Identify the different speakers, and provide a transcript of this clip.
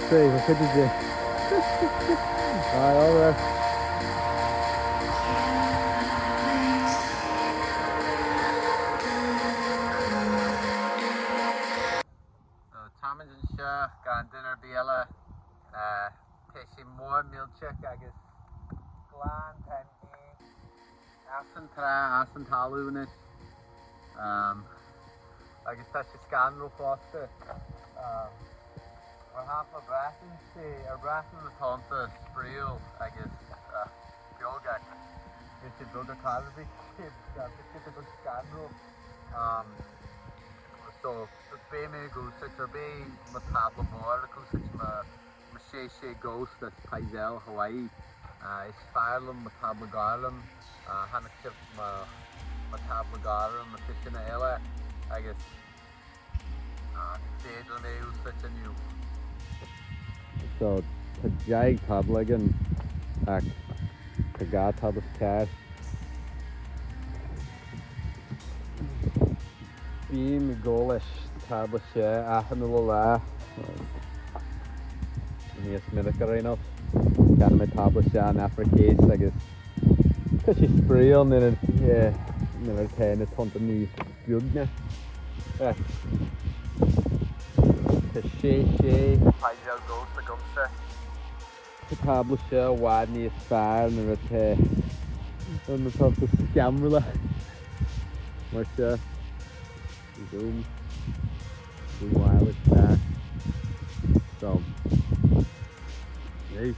Speaker 1: say, what could you do? Alright, over there.
Speaker 2: So Thomas and Shaw got dinner biela, tasting more millteach agus glan penny, asan talúnis, agus tá sé Scanrúla fásta. We're half a bratin na Tonnta Scanrúla agus bioga. This is brother Calvi, this is a Scanrúla. So the bay me goes such a bay matabla more goes such ma she goes that's Paisel Hawaii. It's Farlam matabla garlam. Hana chip matabla garlam fishing ela. I guess they don't know such a new.
Speaker 1: So the jag tablagan the gat tablas cash. Beam goalish tabla she ahanula la. Yes, Medica enough. Can my tabla she an Africase, I guess. Cause she's spray on it, yeah. Never ten a Tonnta new bugna. She
Speaker 2: Paisel goes the gumsa.
Speaker 1: the tabla she wadney is far and it on the top of Scanrúla. Where's she? Zoom wireless back. So, yeah.